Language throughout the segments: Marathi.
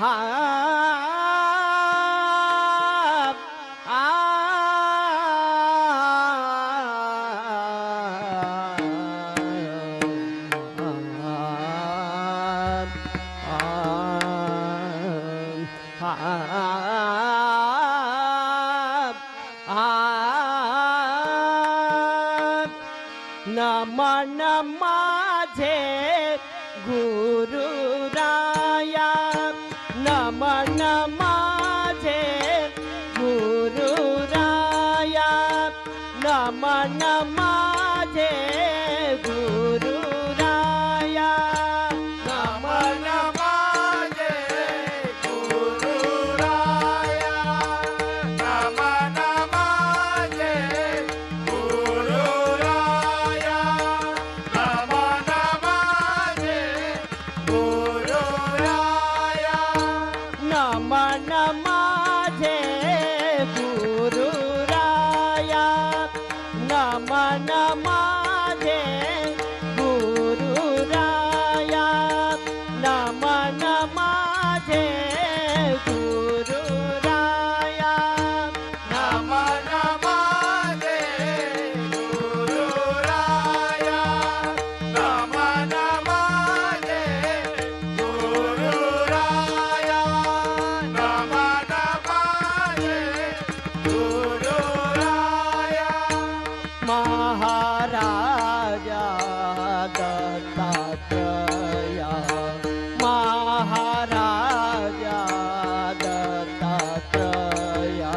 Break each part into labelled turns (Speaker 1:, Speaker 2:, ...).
Speaker 1: हा नमन माझे गुरुराया नमन माझे गुरुराया नमन माझे गुरुराया
Speaker 2: नमन माझे गुरुराया नमन माझे गुरुराया नमन माझे गुरुराया
Speaker 1: नमन माझे गुरुराया नमन माझे गुरुराया नमन माझे गुरुराया
Speaker 2: नमन माझे गुरुराया नमन माझे गुरुराया नमन माझे गुरुराया
Speaker 1: महाराजा दत्तात्रया महाराजा दत्तात्रया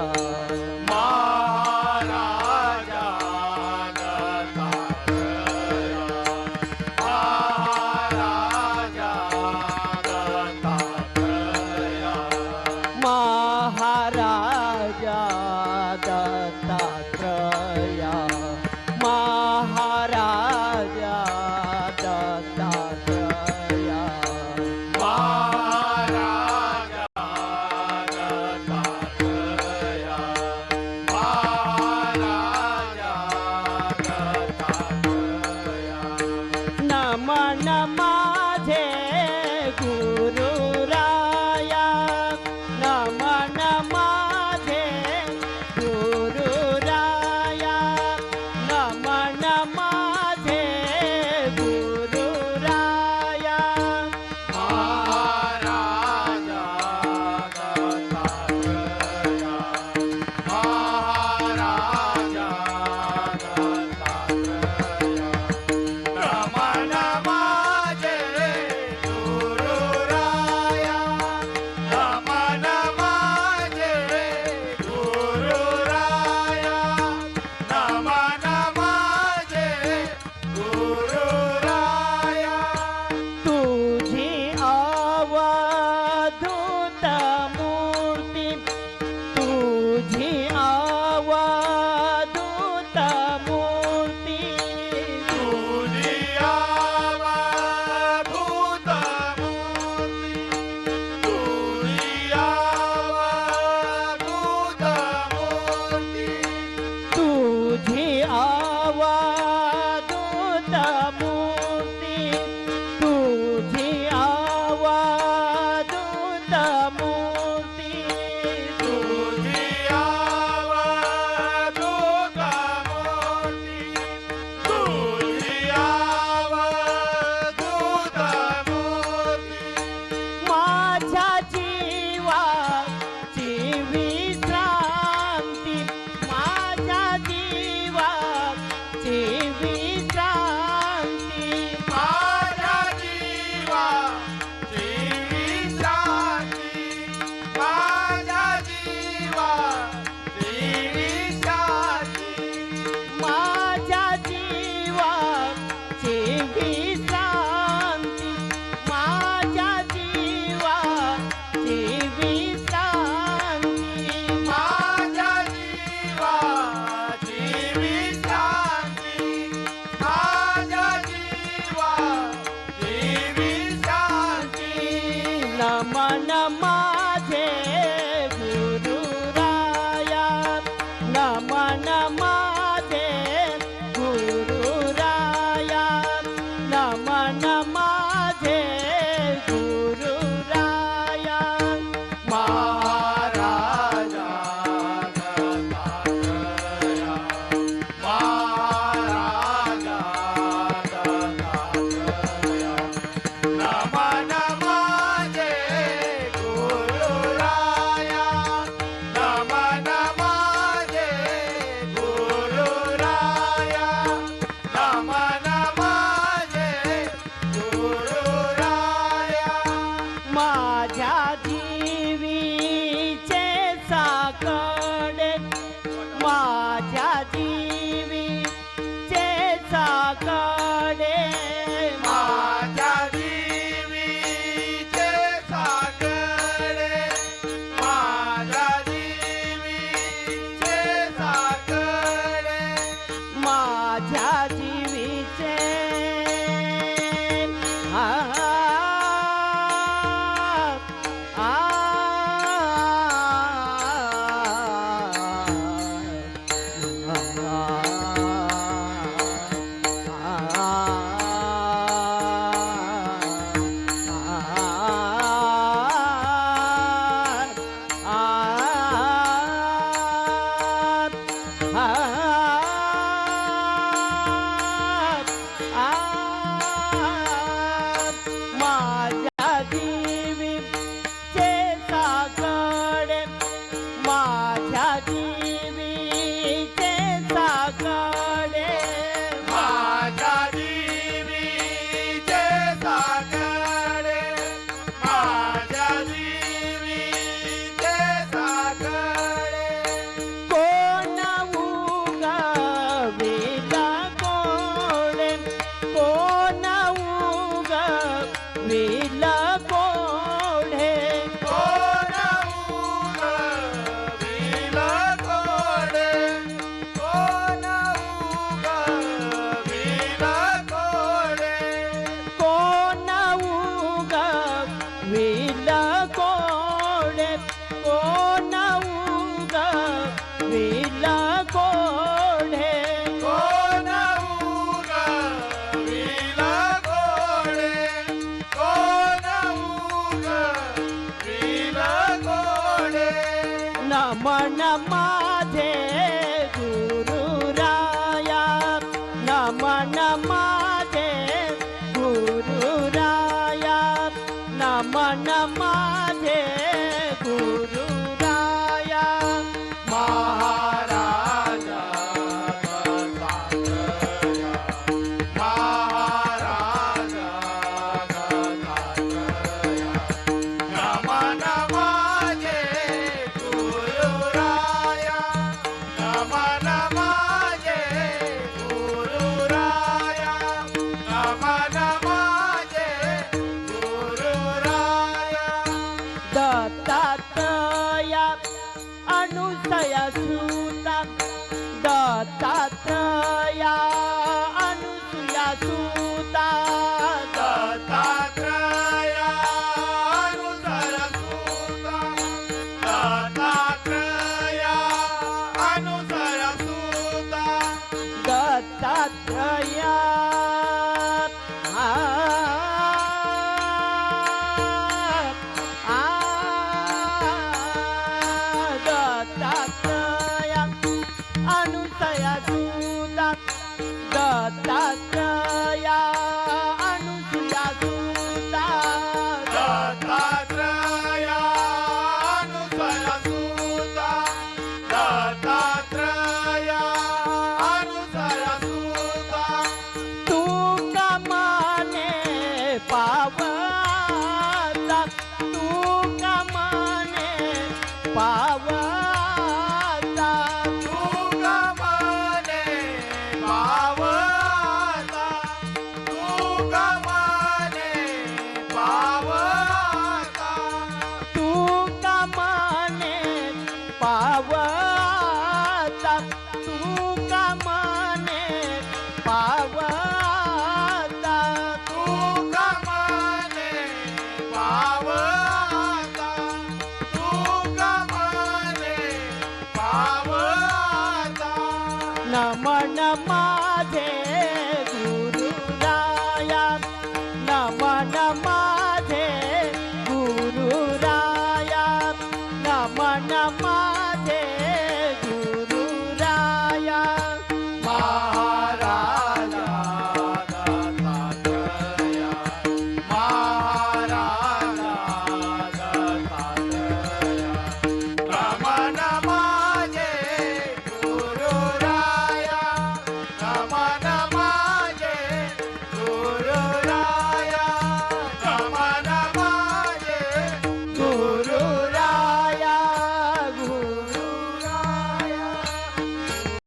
Speaker 2: महाराजा दत्तात्रया महाराजा दत्तात्रया
Speaker 1: महाराजा दत्तात्रया महाराजा दत्तात्रया
Speaker 2: महाराजा दत्तात्रया महाराजा दत्तात्रया
Speaker 1: नमन माझे गुरुराया नमन माझे गुरुराया नमन माझे गुरुराया
Speaker 2: महाराजा दत्तात्रया महाराजा दत्तात्रया नमन माझे गुरुराया नमन माझे गुरुराया नमन माझे गुरुराया
Speaker 1: तुझी अवधूत मूर्ती तुझी अवधूत मूर्ती
Speaker 2: तुझी अवधूत मूर्ती तुझी अवधूत मूर्ती
Speaker 1: तुझी अवधूत मूर्ती तुझी अवधूत मूर्ती
Speaker 2: तुझी अवधूत मूर्ती तुझी अवधूत मूर्ती
Speaker 1: माझ्या जीवाची विश्रांती माझ्या जीवाची विश्रांती
Speaker 2: माझ्या जीवाची विश्रांती माझ्या जीवाची विश्रांती
Speaker 1: माझ्या जीवाची विश्रांती माझ्या जीवाची विश्रांती
Speaker 2: माझ्या जीवाची विश्रांती माझ्या जीवाची विश्रांती
Speaker 1: नमन माझे गुरुराया नमन माझे गुरुराया नमन माझे गुरुराया नमन माझे गुरुराया
Speaker 2: महाराजा दत्तात्रया महाराजा दत्तात्रया नमन माझे गुरुराया नमन माझे गुरुराया नमन